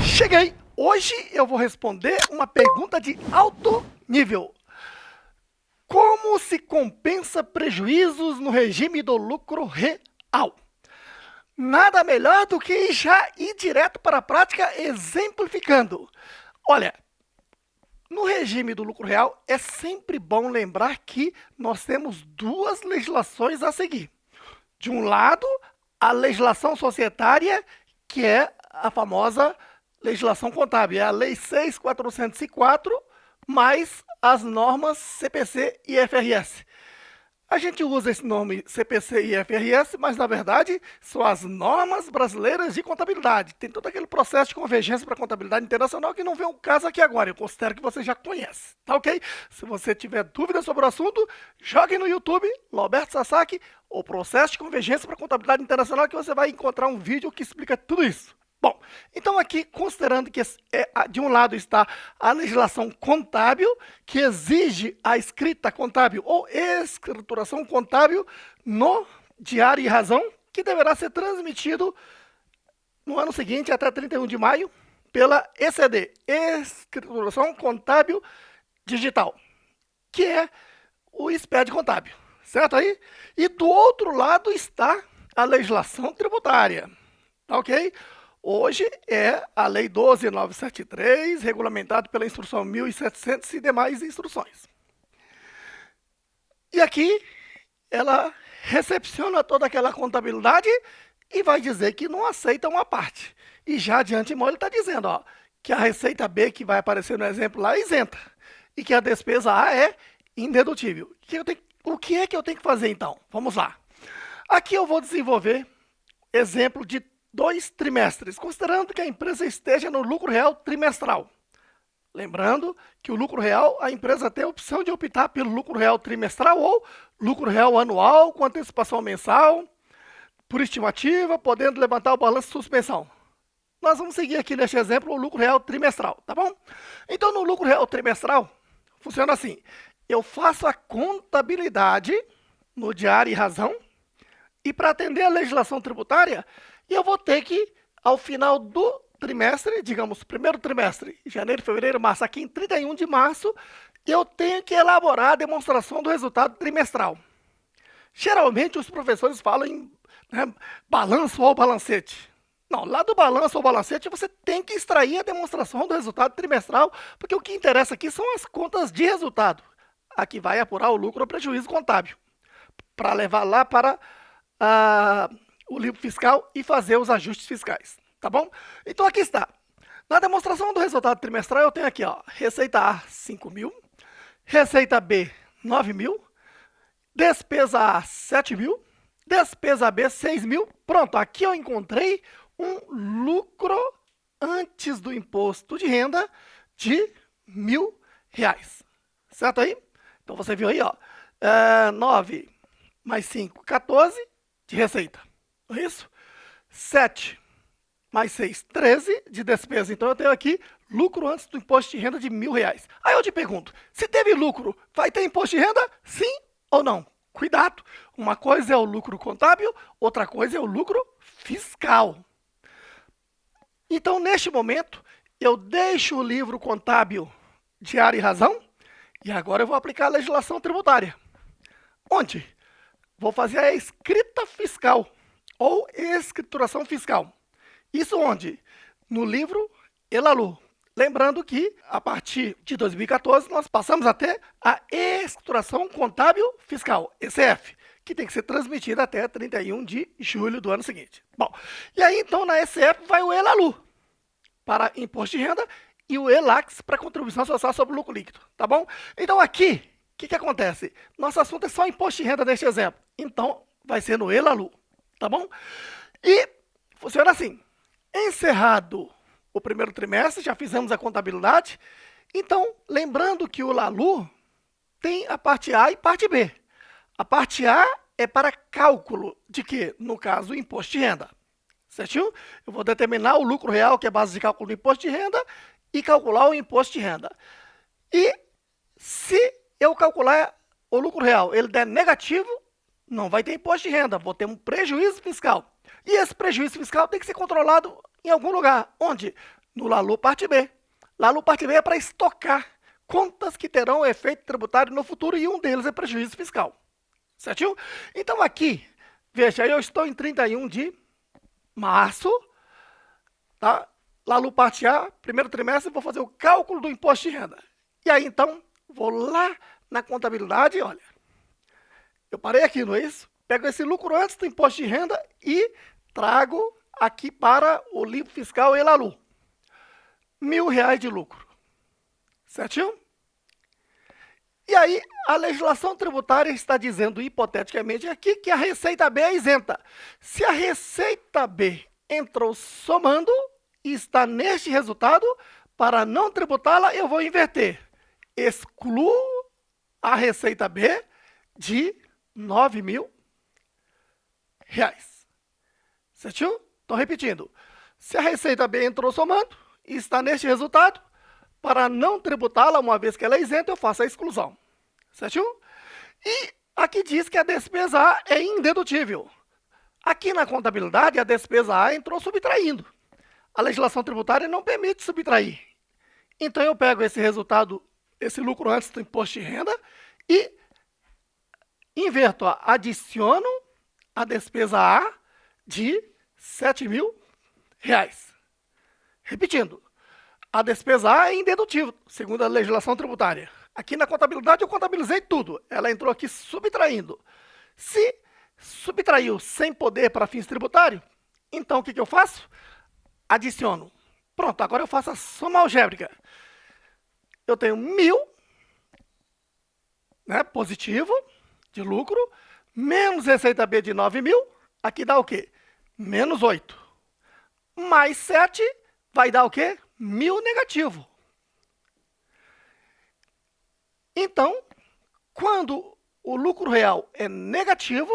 Cheguei! Hoje eu vou responder uma pergunta de alto nível. Como se compensa prejuízos no regime do lucro real? Nada melhor do que já ir direto para a prática exemplificando. Olha, no regime do lucro real é sempre bom lembrar que nós temos duas legislações a seguir. De um lado, a legislação societária, que é a famosa legislação contábil, é a Lei 6.404, mais as normas CPC e IFRS. A gente usa esse nome CPC e IFRS, mas na verdade são as normas brasileiras de contabilidade. Tem todo aquele processo de convergência para a contabilidade internacional que não vem ao caso aqui agora. Eu considero que você já conhece, tá ok? Se você tiver dúvidas sobre o assunto, jogue no YouTube, Roberto Sasaki, o processo de convergência para a contabilidade internacional, que você vai encontrar um vídeo que explica tudo isso. Bom, então aqui, considerando que de um lado está a legislação contábil, que exige a escrita contábil ou escrituração contábil no diário e razão, que deverá ser transmitido no ano seguinte, até 31 de maio, pela ECD, Escrituração Contábil Digital, que é o SPED contábil, certo aí? E do outro lado está a legislação tributária, tá ok? Hoje é a Lei 12.973, regulamentado pela Instrução 1.700 e demais instruções. E aqui ela recepciona toda aquela contabilidade e vai dizer que não aceita uma parte. E já de antemão ele está dizendo que a receita B, que vai aparecer no exemplo lá, é isenta. E que a despesa A é indedutível. O que é que eu tenho que fazer então? Vamos lá. Aqui eu vou desenvolver exemplo de 2 trimestres, considerando que a empresa esteja no lucro real trimestral. Lembrando que o lucro real, a empresa tem a opção de optar pelo lucro real trimestral ou lucro real anual com antecipação mensal, por estimativa, podendo levantar o balanço de suspensão. Nós vamos seguir aqui neste exemplo o lucro real trimestral, tá bom? Então, no lucro real trimestral, funciona assim. Eu faço a contabilidade no diário e razão, e para atender a legislação tributária, eu vou ter que, ao final do trimestre, digamos, primeiro trimestre, janeiro, fevereiro, março, aqui em 31 de março, eu tenho que elaborar a demonstração do resultado trimestral. Geralmente, os professores falam em balanço ou balancete. Não, lá do balanço ou balancete, você tem que extrair a demonstração do resultado trimestral, porque o que interessa aqui são as contas de resultado. Aqui vai apurar o lucro ou prejuízo contábil, para levar lá para o livro fiscal e fazer os ajustes fiscais, tá bom? Então aqui está. Na demonstração do resultado trimestral eu tenho aqui, receita A 5.000, receita B 9.000, despesa A 7.000, despesa B 6.000. Pronto, aqui eu encontrei um lucro antes do imposto de renda de R$1.000, certo aí? Então você viu aí, 9 mais 5, 14 de receita. Isso? 7 mais 6, 13 de despesa. Então eu tenho aqui lucro antes do imposto de renda de R$1.000. Aí eu te pergunto, se teve lucro, vai ter imposto de renda? Sim ou não? Cuidado, uma coisa é o lucro contábil, outra coisa é o lucro fiscal. Então, neste momento, eu deixo o livro contábil diário e razão e agora eu vou aplicar a legislação tributária. Onde? Vou fazer a escrita fiscal ou escrituração fiscal. Isso onde? No livro Elalu. Lembrando que, a partir de 2014, nós passamos a ter a escrituração contábil fiscal, ECF, que tem que ser transmitida até 31 de julho do ano seguinte. Bom, e aí então na ECF vai o Elalu para imposto de renda e o ELAX para contribuição social sobre o lucro líquido, tá bom? Então aqui, o que acontece? Nosso assunto é só imposto de renda neste exemplo, então vai ser no Elalu, tá bom? E funciona assim, encerrado o primeiro trimestre, já fizemos a contabilidade, então lembrando que o Lalu tem a parte A e parte B. A parte A é para cálculo de quê? No caso, o imposto de renda. Certinho? Eu vou determinar o lucro real, que é a base de cálculo do imposto de renda, e calcular o imposto de renda. E se eu calcular o lucro real, ele der negativo, não vai ter imposto de renda, vou ter um prejuízo fiscal. E esse prejuízo fiscal tem que ser controlado em algum lugar. Onde? No LALU Parte B. LALU Parte B é para estocar contas que terão efeito tributário no futuro e um deles é prejuízo fiscal. Certinho? Então aqui, veja, eu estou em 31 de março, tá? LALU Parte A, primeiro trimestre, vou fazer o cálculo do imposto de renda. E aí, então, vou lá na contabilidade, olha, eu parei aqui, não é isso? Pego esse lucro antes do imposto de renda e trago aqui para o livro fiscal e LALU. R$1.000 de lucro. Certinho? E aí, a legislação tributária está dizendo, hipoteticamente, aqui que a receita B é isenta. Se a receita B entrou somando e está neste resultado, para não tributá-la, eu vou inverter. Excluo a receita B de R$9.000. Certinho? Estou repetindo. Se a receita B entrou somando e está neste resultado, para não tributá-la, uma vez que ela é isenta, eu faço a exclusão. Certinho? E aqui diz que a despesa A é indedutível. Aqui na contabilidade, a despesa A entrou subtraindo. A legislação tributária não permite subtrair. Então, eu pego esse resultado, esse lucro antes do imposto de renda e inverto, adiciono a despesa A de R$7.000. Repetindo, a despesa A é indedutível, segundo a legislação tributária. Aqui na contabilidade eu contabilizei tudo. Ela entrou aqui subtraindo. Se subtraiu sem poder para fins tributários, então o que eu faço? Adiciono. Pronto, agora eu faço a soma algébrica. Eu tenho 1.000, né, positivo, de lucro, menos receita B de 9.000, aqui dá o quê? Menos 8. Mais 7 vai dar o quê? 1.000 negativo. Então, quando o lucro real é negativo,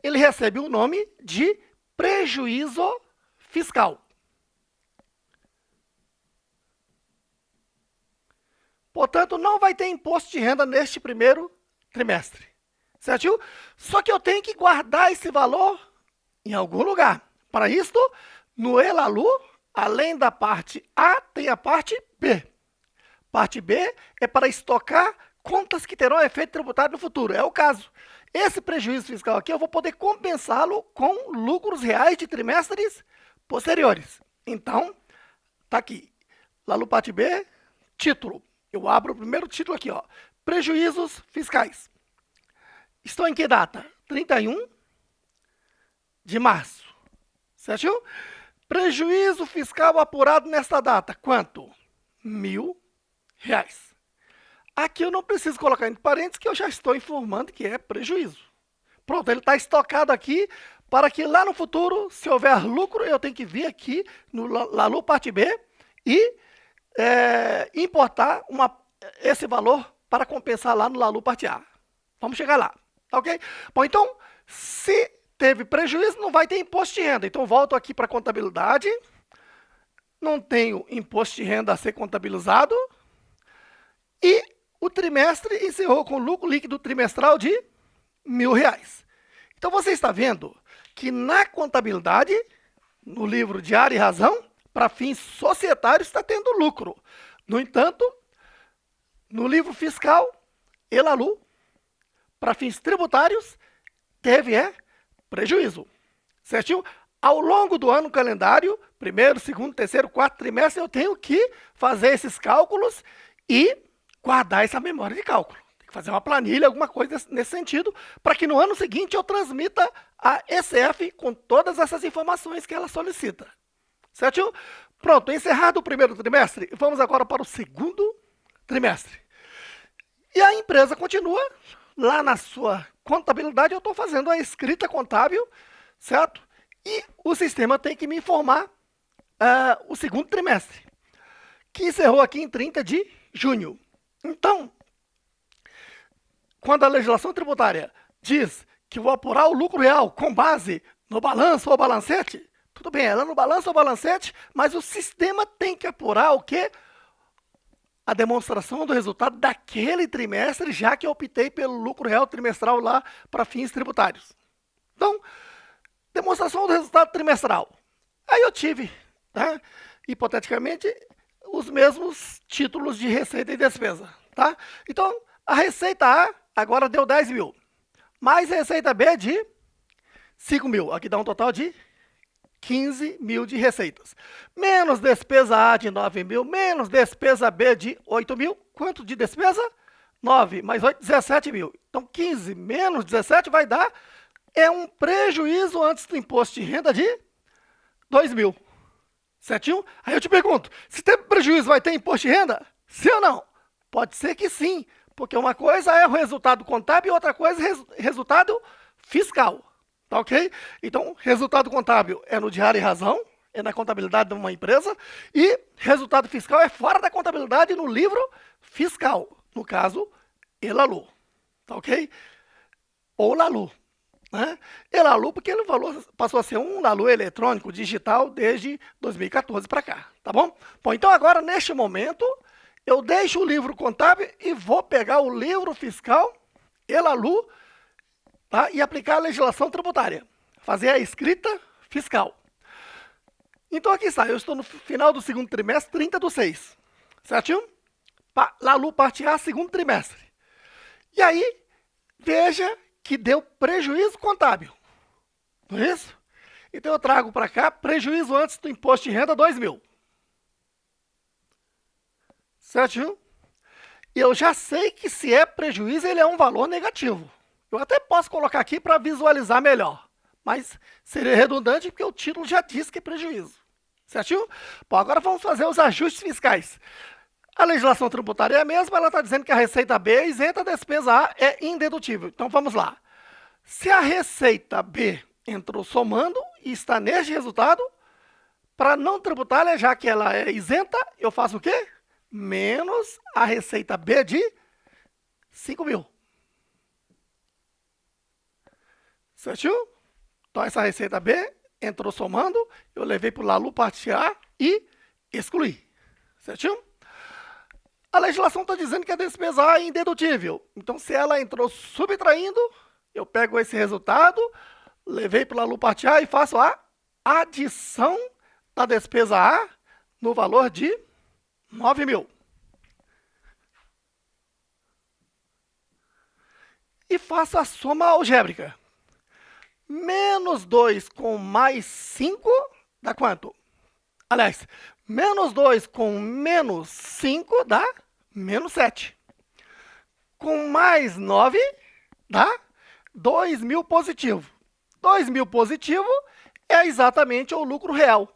ele recebe o nome de prejuízo fiscal. Portanto, não vai ter imposto de renda neste primeiro trimestre. Certo? Só que eu tenho que guardar esse valor em algum lugar. Para isto, no ELALU, além da parte A, tem a parte B. Parte B é para estocar contas que terão efeito tributário no futuro. É o caso. Esse prejuízo fiscal aqui eu vou poder compensá-lo com lucros reais de trimestres posteriores. Então, tá aqui. LALU Parte B, título. Eu abro o primeiro título aqui, ó. Prejuízos fiscais. Estão em que data? 31 de março. Certo? Prejuízo fiscal apurado nesta data. Quanto? R$1.000. Aqui eu não preciso colocar entre parênteses, que eu já estou informando que é prejuízo. Pronto, ele está estocado aqui para que lá no futuro, se houver lucro, eu tenho que vir aqui no LALU Parte B e importar esse valor para compensar lá no LALU Parte A. Vamos chegar lá, tá ok? Bom, então, se teve prejuízo, não vai ter imposto de renda. Então, volto aqui para a contabilidade. Não tenho imposto de renda a ser contabilizado. E o trimestre encerrou com lucro líquido trimestral de R$1.000. Então, você está vendo que na contabilidade, no livro Diário e Razão, para fins societários está tendo lucro. No entanto, no livro fiscal, ELALU, para fins tributários, teve prejuízo. Certinho? Ao longo do ano calendário, primeiro, segundo, terceiro, quarto trimestre, eu tenho que fazer esses cálculos e guardar essa memória de cálculo. Tem que fazer uma planilha, alguma coisa nesse sentido, para que no ano seguinte eu transmita a ECF com todas essas informações que ela solicita. Certinho? Pronto, encerrado o primeiro trimestre, vamos agora para o segundo trimestre. E a empresa continua lá na sua contabilidade, eu estou fazendo a escrita contábil, certo? E o sistema tem que me informar o segundo trimestre, que encerrou aqui em 30 de junho. Então, quando a legislação tributária diz que vou apurar o lucro real com base no balanço ou balancete, tudo bem, ela no balanço ou balancete, mas o sistema tem que apurar o quê? a demonstração do resultado daquele trimestre, já que eu optei pelo lucro real trimestral lá para fins tributários. Então, demonstração do resultado trimestral. Aí eu tive, tá, hipoteticamente, os mesmos títulos de receita e despesa. Tá? Então, a receita A agora deu 10 mil, mais a receita B de 5 mil. Aqui dá um total de 15 mil de receitas. Menos despesa A de 9 mil, menos despesa B de 8 mil. Quanto de despesa? 9 mais 8, 17 mil. Então, 15 menos 17 vai dar um prejuízo antes do imposto de renda de 2 mil. Certinho? Aí eu te pergunto, se tem prejuízo, vai ter imposto de renda? Sim ou não? Pode ser que sim, porque uma coisa é o resultado contábil e outra coisa é o resultado fiscal. Tá ok? Então, resultado contábil é no diário e razão, é na contabilidade de uma empresa, e resultado fiscal é fora da contabilidade no livro fiscal. No caso, Elalu. Tá ok? Ou Lalu. Né? Elalu, porque ele passou a ser um Lalu eletrônico digital desde 2014 para cá. Tá bom? Bom, então agora, neste momento, eu deixo o livro contábil e vou pegar o livro fiscal Elalu, tá? E aplicar a legislação tributária. Fazer a escrita fiscal. Então aqui está, eu estou no final do segundo trimestre, 30/6. Certinho? Lalu parte A, segundo trimestre. E aí, veja que deu prejuízo contábil. Não é isso? Então eu trago para cá prejuízo antes do imposto de renda 2 mil. Certinho? E eu já sei que se é prejuízo, ele é um valor negativo. Eu até posso colocar aqui para visualizar melhor, mas seria redundante porque o título já diz que é prejuízo. Certinho? Bom, agora vamos fazer os ajustes fiscais. A legislação tributária é a mesma, ela está dizendo que a receita B é isenta, a despesa A é indedutível. Então vamos lá. Se a receita B entrou somando e está neste resultado, para não tributar, já que ela é isenta, eu faço o quê? Menos a receita B de 5 mil. Certinho? Então, essa receita B entrou somando, eu levei para o Lalu parte A e excluí. Certinho? A legislação está dizendo que a despesa A é indedutível. Então, se ela entrou subtraindo, eu pego esse resultado, levei para o Lalu parte A e faço a adição da despesa A no valor de 9 mil. E faço a soma algébrica. Menos 2 com mais 5 dá quanto? Aliás, menos 2 com menos 5 dá menos 7. Com mais 9 dá 2 mil positivo. 2 mil positivo é exatamente o lucro real.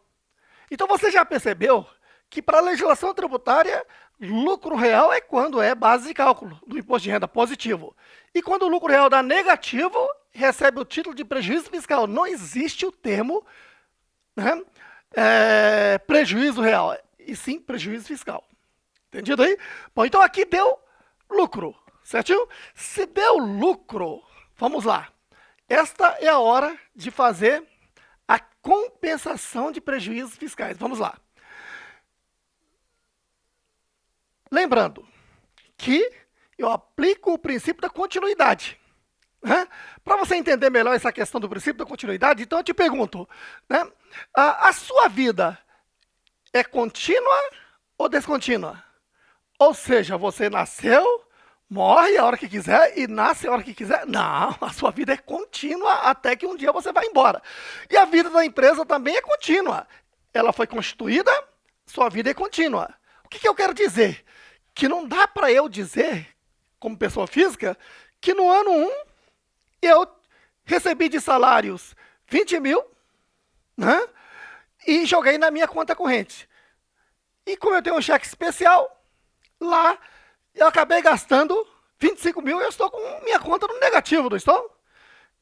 Então você já percebeu que para a legislação tributária, lucro real é quando é base de cálculo do imposto de renda positivo. E quando o lucro real dá negativo, recebe o título de prejuízo fiscal. Não existe o termo, né, prejuízo real, e sim prejuízo fiscal. Entendido aí? Bom, então aqui deu lucro, certinho? Se deu lucro, vamos lá. Esta é a hora de fazer a compensação de prejuízos fiscais. Vamos lá. Lembrando que eu aplico o princípio da continuidade. Né? Para você entender melhor essa questão do princípio da continuidade, então eu te pergunto, né? A sua vida é contínua ou descontínua? Ou seja, você nasceu, morre a hora que quiser e nasce a hora que quiser? Não, a sua vida é contínua até que um dia você vai embora. E a vida da empresa também é contínua. Ela foi constituída, sua vida é contínua. O que eu quero dizer? Que não dá para eu dizer, como pessoa física, que no ano 1 eu recebi de salários 20 mil, né, e joguei na minha conta corrente. E como eu tenho um cheque especial, lá eu acabei gastando 25 mil e eu estou com minha conta no negativo, não estou?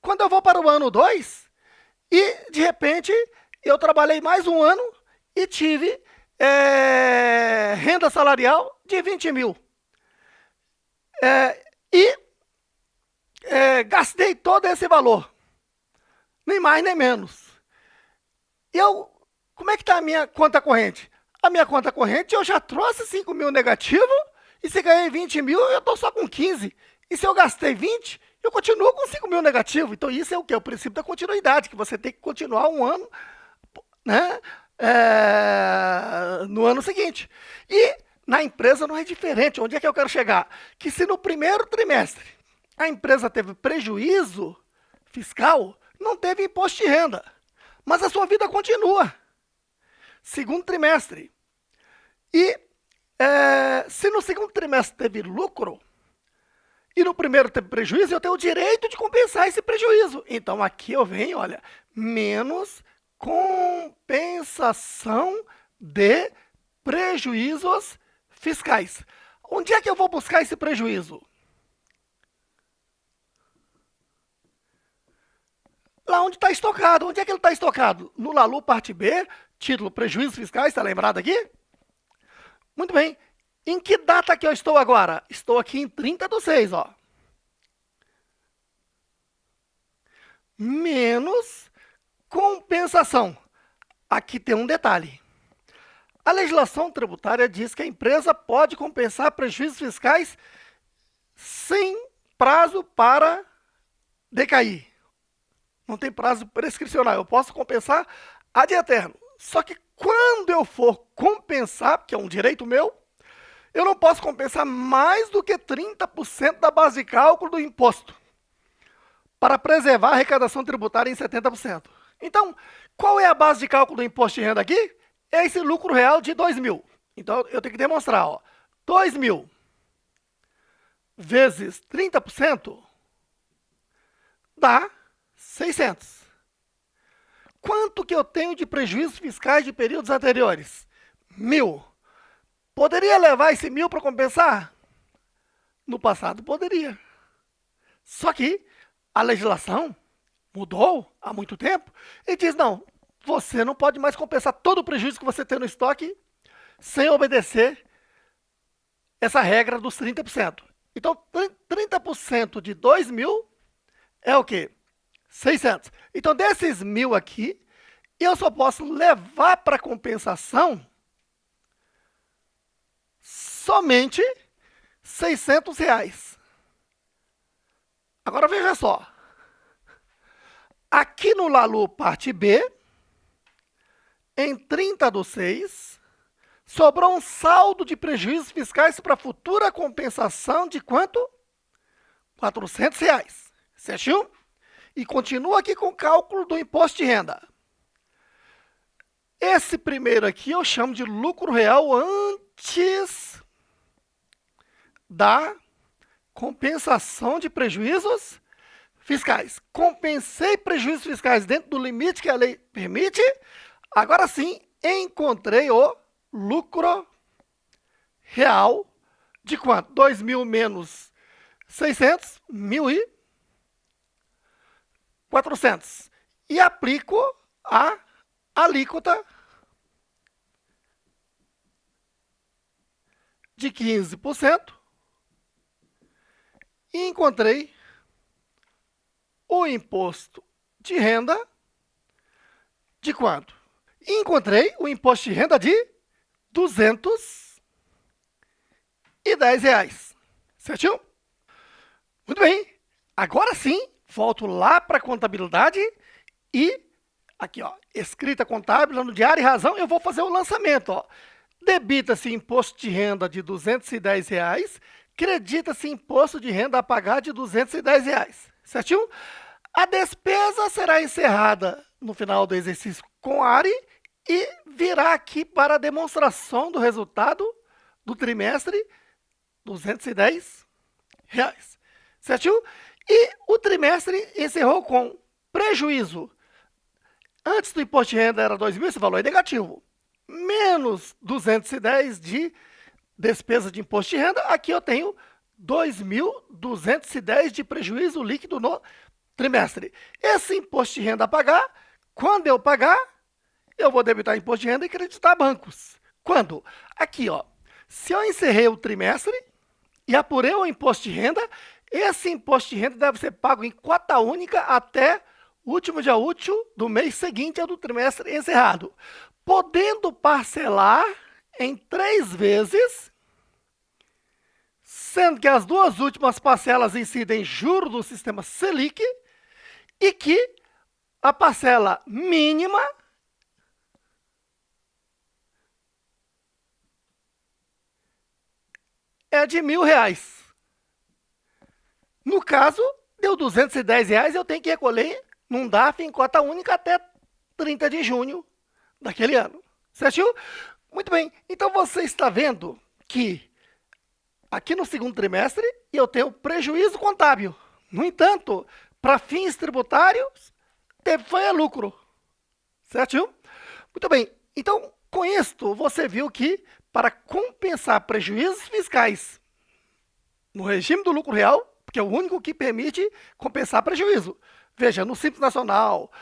Quando eu vou para o ano 2, e de repente eu trabalhei mais um ano e tive renda salarial de 20 mil. Gastei todo esse valor, nem mais nem menos. Como é que está a minha conta corrente? A minha conta corrente eu já trouxe 5 mil negativo, e se ganhei 20 mil, eu estou só com 15. E se eu gastei 20, eu continuo com 5 mil negativo. Então isso é o quê? O princípio da continuidade, que você tem que continuar um ano, né, no ano seguinte. E na empresa não é diferente. Onde é que eu quero chegar? Que se no primeiro trimestre a empresa teve prejuízo fiscal, não teve imposto de renda, mas a sua vida continua. Segundo trimestre. E se no segundo trimestre teve lucro e no primeiro teve prejuízo, eu tenho o direito de compensar esse prejuízo. Então aqui eu venho, olha, menos compensação de prejuízos fiscais. Onde é que eu vou buscar esse prejuízo? Lá onde está estocado. Onde é que ele está estocado? No LALU parte B, título prejuízos fiscais, está lembrado aqui? Muito bem. Em que data que eu estou agora? Estou aqui em 30/6, ó. Menos compensação. Aqui tem um detalhe. A legislação tributária diz que a empresa pode compensar prejuízos fiscais sem prazo para decair. Não tem prazo prescricional. Eu posso compensar ad eterno. Só que quando eu for compensar, porque é um direito meu, eu não posso compensar mais do que 30% da base de cálculo do imposto, para preservar a arrecadação tributária em 70%. Então, qual é a base de cálculo do imposto de renda aqui? É esse lucro real de 2 mil. Então, eu tenho que demonstrar, ó, 2 mil vezes 30% dá 600. Quanto que eu tenho de prejuízos fiscais de períodos anteriores? 1.000. Poderia levar esse 1.000 para compensar? No passado, poderia. Só que a legislação mudou há muito tempo e diz, não, você não pode mais compensar todo o prejuízo que você tem no estoque sem obedecer essa regra dos 30%. Então, 30% de 2 mil é o quê? 600. Então, desses 1.000 aqui, eu só posso levar para compensação somente R$600. Agora, veja só. Aqui no LALU parte B, em 30/6, sobrou um saldo de prejuízos fiscais para futura compensação de quanto? R$400. Certinho? E continua aqui com o cálculo do imposto de renda. Esse primeiro aqui eu chamo de lucro real antes da compensação de prejuízos fiscais. Compensei prejuízos fiscais dentro do limite que a lei permite. Agora sim, encontrei o lucro real de quanto? 2 mil menos 600, 1.400. E aplico a alíquota de 15% e encontrei o imposto de renda de quanto? Encontrei o imposto de renda de R$210. Certinho? Muito bem. Agora sim, volto lá para a contabilidade e aqui, ó, escrita contábil no diário e razão, eu vou fazer o lançamento, ó. Debita-se imposto de renda de R$210, credita-se imposto de renda a pagar de R$210. Certinho? A despesa será encerrada no final do exercício com ARI e virá aqui para a demonstração do resultado do trimestre R$210. Certinho? E o trimestre encerrou com prejuízo. Antes do imposto de renda era 2 mil, esse valor é negativo. Menos 210 de despesa de imposto de renda. Aqui eu tenho 2.210 de prejuízo líquido no trimestre. Esse imposto de renda a pagar, quando eu pagar, eu vou debitar imposto de renda e creditar bancos. Quando? Aqui, ó. Se eu encerrei o trimestre e apurei o imposto de renda, esse imposto de renda deve ser pago em cota única até o último dia útil do mês seguinte ao do trimestre encerrado, podendo parcelar em 3 vezes, sendo que as duas últimas parcelas incidem juros do sistema Selic e que a parcela mínima é de R$ 1.000. No caso, deu R$ 210, eu tenho que recolher num DARF em cota única até 30 de junho daquele ano. Certinho? Muito bem. Então você está vendo que aqui no segundo trimestre eu tenho prejuízo contábil. No entanto, para fins tributários, foi lucro. Certinho? Muito bem. Então, com isto, você viu que para compensar prejuízos fiscais no regime do lucro real, porque é o único que permite compensar prejuízo. Veja, no Simples Nacional,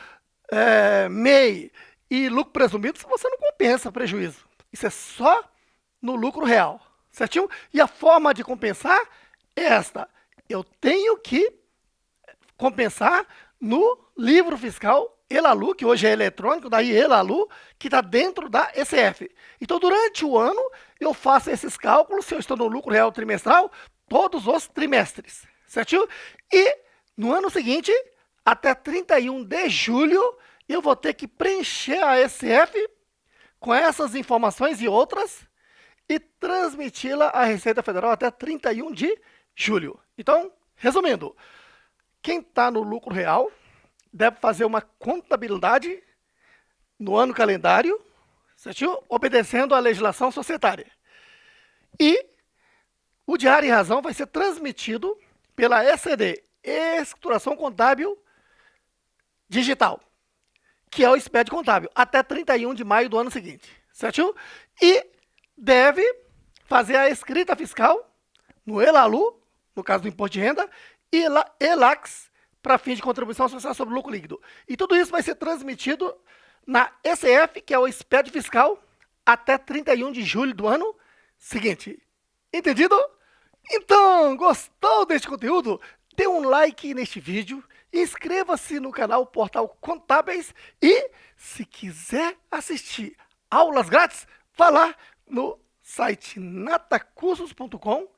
MEI e lucro presumido, você não compensa prejuízo. Isso é só no lucro real, certinho? E a forma de compensar é esta. Eu tenho que compensar no livro fiscal Elalu, que hoje é eletrônico, daí Elalu, que está dentro da ECF. Então, durante o ano, eu faço esses cálculos, se eu estou no lucro real trimestral, todos os trimestres, certinho? E no ano seguinte, até 31 de julho, eu vou ter que preencher a ECF com essas informações e outras e transmiti-la à Receita Federal até 31 de julho. Então, resumindo, quem está no lucro real deve fazer uma contabilidade no ano calendário, certinho? Obedecendo à legislação societária. E o Diário e Razão vai ser transmitido pela ECD, Escrituração Contábil Digital, que é o SPED contábil, até 31 de maio do ano seguinte, certinho? E deve fazer a escrita fiscal no Elalu, no caso do imposto de renda, e ELAX, para fim de contribuição social sobre lucro líquido. E tudo isso vai ser transmitido na ECF, que é o SPED fiscal, até 31 de julho do ano seguinte. Entendido? Então, gostou deste conteúdo? Dê um like neste vídeo, inscreva-se no canal Portal Contábeis e, se quiser assistir aulas grátis, vá lá no site natacursos.com,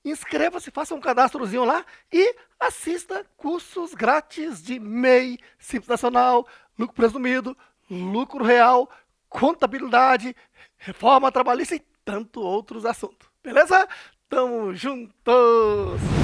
inscreva-se, faça um cadastrozinho lá e assista cursos grátis de MEI, Simples Nacional, lucro presumido, lucro real, contabilidade, reforma trabalhista e tanto outros assuntos. Beleza? Tamo juntos!